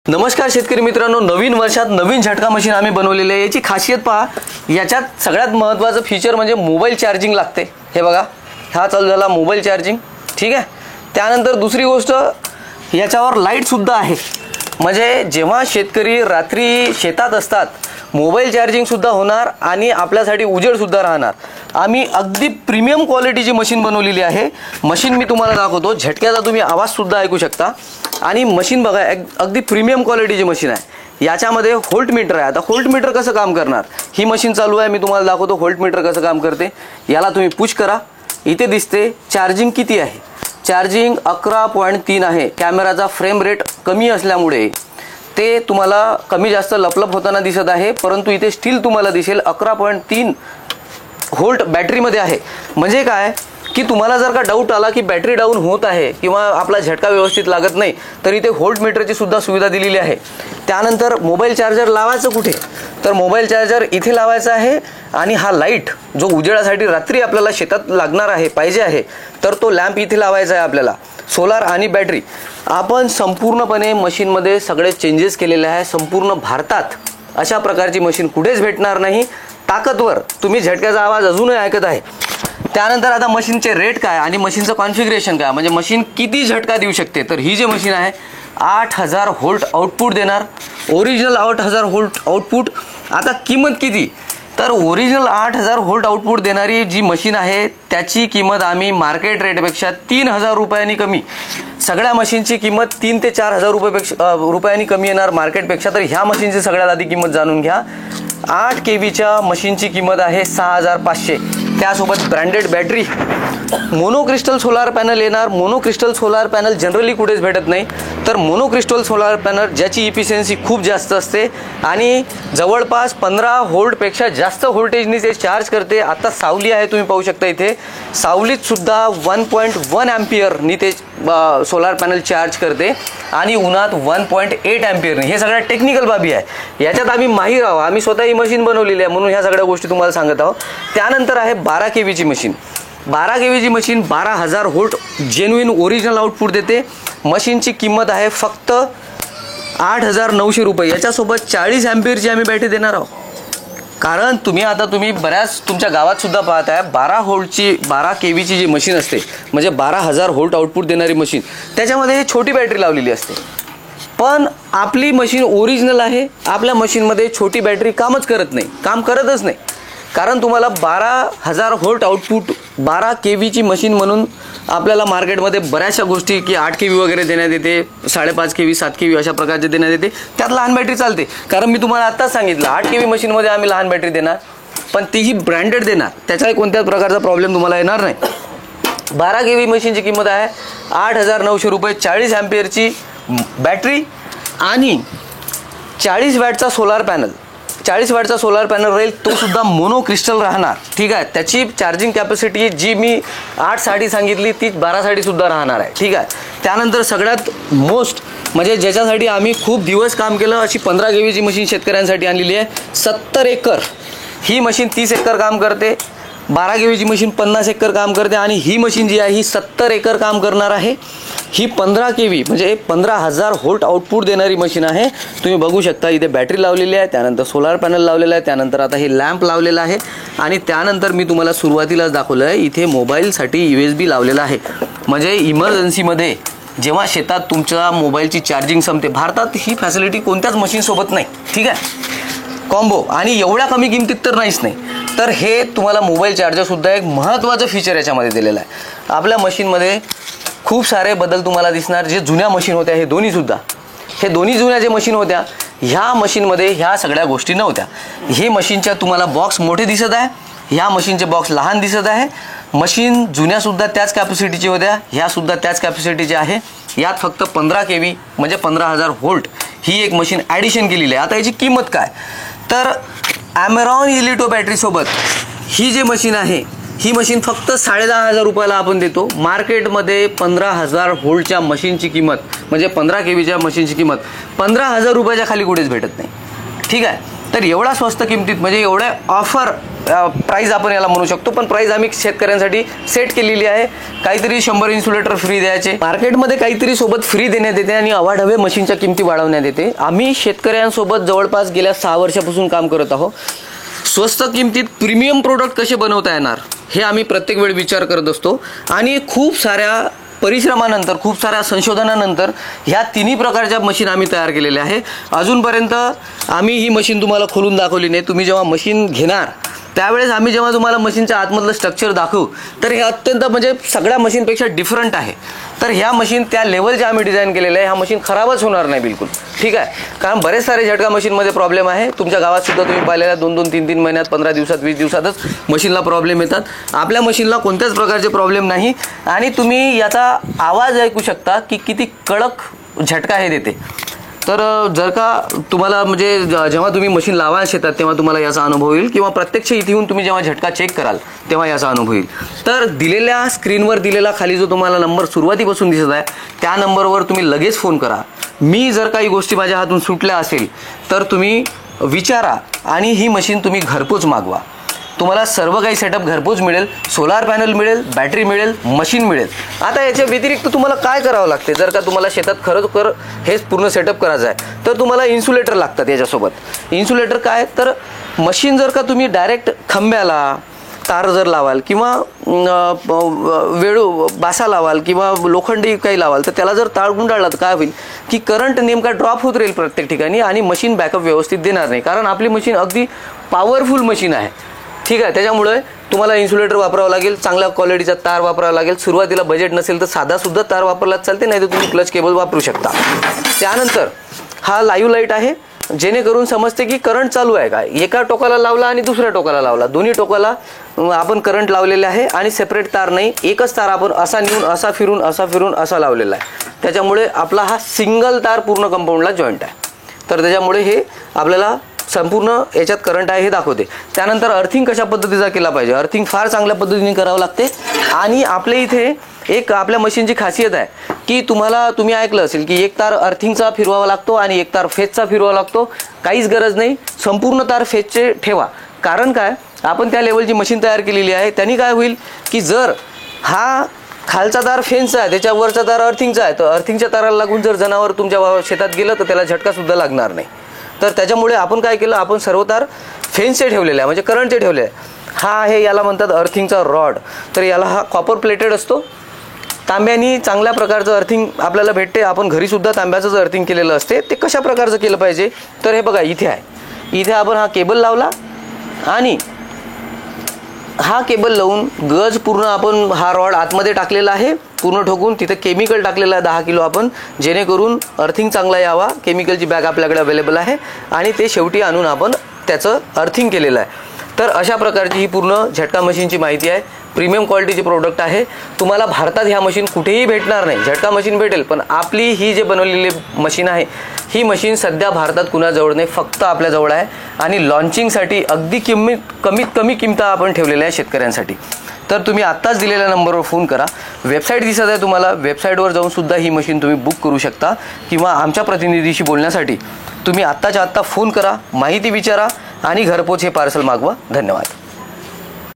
नमस्कार शेतकरी मित्रांनो, नवीन वर्षात नवीन झटका मशीन आम्ही बनवलेली आहे। याची खासियत पहा, याच्यात सगळ्यात महत्त्वाचं फीचर म्हणजे मोबाईल चार्जिंग लागते। हे बघा, हा चालू झाला मोबाईल चार्जिंग, ठीक आहे। त्यानंतर दुसरी गोष्ट, याच्यावर लाईट सुद्धा आहे, म्हणजे जेव्हा शेतकरी रात्री शेतात असतात मोबाईल चार्जिंग सुद्धा होणार आणि आपल्यासाठी उजेड सुद्धा राहणार। आम्ही अगदी प्रीमियम क्वालिटीची मशीन बनवलेली आहे। मशीन मी तुम्हाला दाखवतो, झटक्याचा तुम्ही आवाज सुद्धा ऐकू शकता आणि मशीन बघा, अगदी प्रीमियम क्वालिटीची मशीन आहे। याच्यामध्ये व्होल्ट मीटर आहे। आता व्होल्ट मीटर कसं काम करणार, ही मशीन चालू आहे, मी तुम्हाला दाखवतो व्होल्ट मीटर कसं काम करते। याला तुम्ही पुश करा, इथे दिसते चार्जिंग किती आहे। चार्जिंग 11.3 आहे। कॅमेराचा फ्रेम रेट कमी असल्यामुळे ते तुम्हाला कमी जास्त लपलप होताना दिसत आहे, परंतु इथे स्टील तुम्हाला दिसेल 11.3 व्होल्ट बॅटरीमध्ये आहे। म्हणजे काय की तुम्हाला जर का डाऊट आला की बॅटरी डाऊन होत आहे किंवा आपला झटका व्यवस्थित लागत नाही, तर इथे व्होल्ट मीटरची सुद्धा सुविधा दिलेली आहे। त्यानंतर मोबाईल चार्जर लावायचं कुठे, तर मोबाईल चार्जर इथे लावायचा आहे आणि हा लाईट जो उजेडासाठी रात्री आपल्याला शेतात लागणार आहे पाहिजे आहे, तर तो लॅम्प इथे लावायचा आहे आपल्याला। सोलार आणि बॅटरी आपण संपूर्णपणे मशीनमध्ये सगळे चेंजेस केलेले आहे। संपूर्ण भारतात अशा प्रकारची मशीन कुठेच भेटणार नाही। ताकदवर, तुम्ही झटक्याचा आवाज अजूनही ऐकत आहे। त्यानंतर आता मशीनचे रेट काय आणि मशीनचं कॉन्फिगरेशन काय, म्हणजे मशीन किती झटका देऊ शकते, तर ही जी मशीन आहे 8000 व्होल्ट आउटपुट देणार, ओरिजिनल 8000 व्होल्ट आउटपुट। आता किंमत किती, तर ओरिजिनल 8000 व्होल्ट आउटपुट देणारी जी मशीन आहे त्याची किंमत आम्ही मार्केट रेटपेक्षा 3000 रुपयांनी कमी, सगळ्या मशीनची किंमत 3 ते 4000 रुपयांनी कमी येणार मार्केटपेक्षा। तर ह्या मशीनची सगळ्यात आधी किंमत जाणून घ्या। 8 केवीच्या मशीनची किंमत आहे 6500। त्यासोबत branded battery, mono crystal solar panel येणार। Mono crystal solar panel generally कुठेच भेटत नाही, तर मोनो क्रिस्टल सोलार पॅनल ज्याची इफिशियन्सी खूप जास्त असते आणि जवळपास 15 व्होल्टपेक्षा जास्त व्होल्टेजनी ते चार्ज करते। आता सावली आहे, तुम्ही पाहू शकता इथे सावलीत सुद्धा 1.1 अँपिअरनी ते सोलार पॅनल चार्ज करते आणि उन्हात 1.8 अँपिअरनी। हे सगळ्या टेक्निकल बाबी आहे, याच्यात आम्ही माहीर आहोत, आम्ही स्वतः ही मशीन बनवलेली आहे, म्हणून ह्या सगळ्या गोष्टी तुम्हाला सांगत आहोत। त्यानंतर आहे 12 केवीची मशीन। 12 केवीची machine 12000 volt genuine original output देते। मशीनची किंमत आहे फक्त 8900 रुपये। याच्यासोबत 40 अँपिअरची आम्ही बॅटरी देणार आहोत, कारण तुम्ही बऱ्याच तुमच्या गावात सुद्धा पाहताय 12 केवीची जी मशीन असते, म्हणजे 12000 व्होल्ट आउटपुट देणारी मशीन, त्याच्यामध्ये छोटी बॅटरी लावलेली असते। पण आपली मशीन ओरिजिनल आहे, आपल्या मशीनमध्ये छोटी बॅटरी काम करतच नाही, कारण तुम्हाला 12000 व्होल्ट आउटपुट 12 केवीची मशीन म्हणून आपल्याला मार्केटमध्ये बऱ्याचशा गोष्टी की 8 केवी वगैरे देण्यात येते, 5.5 केवी 7 केवी अशा प्रकारचे देण्यात येते, त्यात लहान बॅटरी चालते। कारण मी तुम्हाला आत्ताच सांगितलं 8 केवी मशीनमध्ये आम्ही लहान बॅटरी देणार, पण तीही ब्रँडेड देणार, त्याचाही कोणत्याच प्रकारचा प्रॉब्लेम तुम्हाला येणार नाही। 12 केवी मशीनची किंमत आहे 8900 रुपये। 40 अँपिअरची बॅटरी आणि 40 वॅटचा सोलार पॅनल। 40 वॅटचा सोलार पॅनल राहील, तो सुद्धा मोनो क्रिस्टल राहणार, ठीक आहे। त्याची चार्जिंग कॅपॅसिटी जी मी 8 साठी सांगितली ती 12 साठी सुद्धा राहणार आहे, ठीक आहे। त्यानंतर सगळ्यात मोस्ट म्हणजे ज्याच्यासाठी आम्ही खूप दिवस काम केलं अशी 15 केवीची मशीन शेतकऱ्यांसाठी आणलेली आहे। 70 एकर ही मशीन 30 एकर काम करते, 12 केवीची मशीन 50 एकर काम करते आणि ही मशीन जी आहे ही 70 एकर काम करणार आहे। ही 15 केवी म्हणजे 15000 व्होल्ट आउटपुट देणारी मशीन आहे। तुम्ही बघू शकता इथे बॅटरी लावलेली आहे, त्यानंतर सोलार पॅनल लावलेला आहे, त्यानंतर आता हे लॅम्प लावलेला आहे आणि त्यानंतर मी तुम्हाला सुरुवातीलाच दाखवलं आहे इथे मोबाईलसाठी USB लावलेला आहे, म्हणजे इमर्जन्सीमध्ये जेव्हा शेतात तुमच्या मोबाईलची चार्जिंग संपते, भारतात ही फॅसिलिटी कोणत्याच मशीनसोबत नाही, ठीक आहे, कॉम्बो, आणि एवढ्या कमी किमतीत तर नाहीच नाही। तर हे तुम्हाला मोबाईल चार्जरसुद्धा एक महत्त्वाचं फीचर याच्यामध्ये दिलेलं आहे। आपल्या मशीनमध्ये खूप सारे बदल तुम्हाला दिसणार, जे जुन्या मशीन होत्या हे दोन्ही जुन्या जे मशीन होत्या ह्या मशीनमध्ये ह्या सगळ्या गोष्टी नव्हत्या। हे मशीनच्या तुम्हाला बॉक्स मोठे दिसत आहे, ह्या मशीनचे बॉक्स लहान दिसत आहे। मशीन जुन्यासुद्धा त्याच कॅपॅसिटीची होत्या, ह्यासुद्धा त्याच कॅपॅसिटीची आहे। यात फक्त 15 केवी म्हणजे 15000 व्होल्ट ही एक मशीन ॲडिशन केलेली आहे। आता याची किंमत काय, तर ॲमेरॉन इलिटो बॅटरीसोबत ही जी मशीन आहे ही मशीन फक्त 10500 रुपयाला आपण देतो। मार्केटमध्ये 15000 व्होल्टच्या मशीनची किंमत म्हणजे 15 केवीच्या मशीनची किंमत 15000 रुपयाच्या खाली कुठेच भेटत नाही, ठीक आहे। तर एवढा स्वस्त किमतीत म्हणजे एवढ्या ऑफर प्राईज आपण याला म्हणू शकतो, पण प्राईज आम्ही शेतकऱ्यांसाठी सेट केलेली आहे. काहीतरी 100 इन्सुलेटर फ्री द्यायचे, मार्केटमध्ये काहीतरी सोबत फ्री देण्यात येते आणि अवाढव्य मशीनच्या किमती वाढवण्यात येते. आम्ही शेतकऱ्यांसोबत जवळपास गेल्या 6 वर्षापासून काम करत आहोत. स्वस्त किमतीत प्रीमियम प्रोडक्ट कसे बनवता येणार हे आम्ही प्रत्येक वेळ विचार करत असतो आणि खूप साऱ्या परिश्रमानंतर, खूप साऱ्या संशोधनानंतर ह्या तिन्ही प्रकारच्या मशीन आम्ही तयार केलेल्या आहे. अजूनपर्यंत आम्ही ही मशीन तुम्हाला खोलून दाखवली नाही. तुम्ही जेव्हा मशीन घेणार त्यावेळेस आम्ही जेव्हा तुम्हाला मशीनच्या आतमधलं स्ट्रक्चर दाखवू तर हे अत्यंत म्हणजे सगळ्या मशीनपेक्षा डिफरंट आहे. तर ह्या मशीन त्या लेवलचे आम्ही डिझाईन केलेलं आहे. ह्या मशीन खराबच होणार नाही बिलकुल, ठीक आहे. कारण बरेच सारे झटका मशीनमध्ये प्रॉब्लेम आहे. तुमच्या गावात सुद्धा तुम्ही पाहिलेल्या 2-2, 3-3 महिन्यात, 15 दिवसात, 20 दिवसातच मशीनला प्रॉब्लेम येतात. आपल्या मशीनला कोणत्याच प्रकारचे प्रॉब्लेम नाही आणि तुम्ही याचा आवाज ऐकू शकता की किती कडक झटका हे देते. तर जर का तुम्हाला म्हणजे जेव्हा तुम्ही मशीन लावायला शेतात तेव्हा तुम्हाला याचा अनुभव येईल किंवा प्रत्यक्ष इथे येऊन तुम्ही जेव्हा झटका चेक कराल तेव्हा याचा अनुभव येईल. तर दिलेल्या स्क्रीनवर दिलेला खाली जो तुम्हाला नंबर सुरुवातीपासून दिसत आहे त्या नंबरवर तुम्ही लगेच फोन करा. मी जर काही गोष्टी माझ्या हातून सुटल्या असेल तर तुम्ही विचारा आणि ही मशीन तुम्ही घरपोच मागवा. तुम्हाला सर्व काही सेटअप घरपोच मिळेल. सोलार पॅनल मिळेल, बॅटरी मिळेल, मशीन मिळेल. आता याच्या व्यतिरिक्त तुम्हाला काय करावं लागते जर का तुम्हाला शेतात खरोखर हेच पूर्ण सेटअप करायचं आहे तर तुम्हाला इन्सुलेटर लागतात याच्यासोबत. इन्सुलेटर काय तर मशीन जर का तुम्ही डायरेक्ट खांब्याला तार जर लावाल किंवा वेळू बासा लावाल किंवा लोखंडी काही लावाल तर त्याला जर तार गुंडाळला तर काय होईल की करंट नेमका ड्रॉप होत राहील प्रत्येक ठिकाणी आणि मशीन बॅकअप व्यवस्थित देणार नाही. कारण आपली मशीन अगदी पॉवरफुल मशीन आहे, ठीक आहे. त्याच्यामुळे तुम्हाला इन्सुलेटर वापरावं लागेल, चांगल्या क्वालिटीचा तार वापरावा लागेल. सुरुवातीला बजेट नसेल तर साधासुद्धा तार वापरलाच चालते, नाही तर तुम्ही क्लच केबल वापरू शकता. त्यानंतर हा लाईव्ह लाईट आहे जेणेकरून समजते की करंट चालू आहे का. एका टोकाला लावला आणि दुसऱ्या टोकाला लावला, दोन्ही टोकाला आपण करंट लावलेले आहे आणि सेपरेट तार नाही, एकच तार आपण असा नेऊन असा फिरून असा फिरून असा लावलेला आहे. त्याच्यामुळे आपला हा सिंगल तार पूर्ण कंपाऊंडला जॉईंट आहे. तर त्याच्यामुळे हे आपल्याला संपूर्ण याच्यात करंट आहे हे दाखवते. त्यानंतर अर्थिंग कशा पद्धतीचा केला पाहिजे. अर्थिंग फार चांगल्या पद्धतीने करावं लागते आणि आपल्या इथे एक आपल्या मशीनची खासियत आहे की तुम्ही ऐकलं असेल की एक तार अर्थिंगचा फिरवावा लागतो आणि एक तार फेजचा फिरवावा लागतो. काहीच गरज नाही, संपूर्ण तार फेजचे ठेवा. कारण काय, आपण त्या लेवलची मशीन तयार केलेली आहे. त्यांनी काय होईल की जर हा खालचा तार फेजचा आहे त्याच्यावरचा तार अर्थिंगचा आहे तर अर्थिंगच्या ताराला लागून जर जनावर तुमच्या शेतात गेलं तर त्याला झटका सुद्धा लागणार नाही. तर त्याच्यामुळे आपण काय केलं, आपण सर्व तार फेन्सचे ठेवलेले आहे म्हणजे करंटचे ठेवले आहे. हा आहे याला म्हणतात अर्थिंगचा रॉड. तर याला हा कॉपर प्लेटेड असतो. तांब्यानी चांगल्या प्रकारचं अर्थिंग आपल्याला भेटते. आपण घरीसुद्धा तांब्याचंच अर्थिंग केलेलं असते. ते कशा प्रकारचं केलं पाहिजे तर हे बघा इथे आहे. इथे आपण हा केबल लावला आणि हा केबल लावून गज पूर्ण आपण हा रॉड आतमध्ये टाकलेला आहे पूर्ण ठोकून. तिथे केमिकल टाकलेलं आहे 10 किलो आपण, जेणेकरून अर्थिंग चांगला यावा. केमिकलची बॅग आपल्याकडे अवेलेबल आहे आणि ते शेवटी आणून आपण त्याचं अर्थिंग केलेलं आहे. तर अशा प्रकारची ही पूर्ण झटका मशीनची माहिती आहे. प्रीमियम क्वालिटीचे प्रोडक्ट आहे. तुम्हाला भारतात ह्या मशीन कुठेही भेटणार नाही. झटका मशीन भेटेल पण आपली ही जे बनवलेली मशीन आहे ही मशीन सध्या भारतात कुणाजवळ नाही, फक्त आपल्याजवळ आहे. आणि लॉन्चिंगसाठी अगदी कमीत कमी किंमत आपण ठेवलेल्या आहे शेतकऱ्यांसाठी. तर तुम्ही आत्ताच दिलेल्या नंबरवर फोन करा. वेबसाईट दिसत आहे तुम्हाला, वेबसाईटवर जाऊन सुद्धा ही मशीन तुम्ही बुक करू शकता किंवा आमच्या प्रतिनिधीशी बोलण्यासाठी तुम्ही आत्ताच्या आत्ता फोन करा, माहिती विचारा आणि घरपोच हे पार्सल मागवा. धन्यवाद.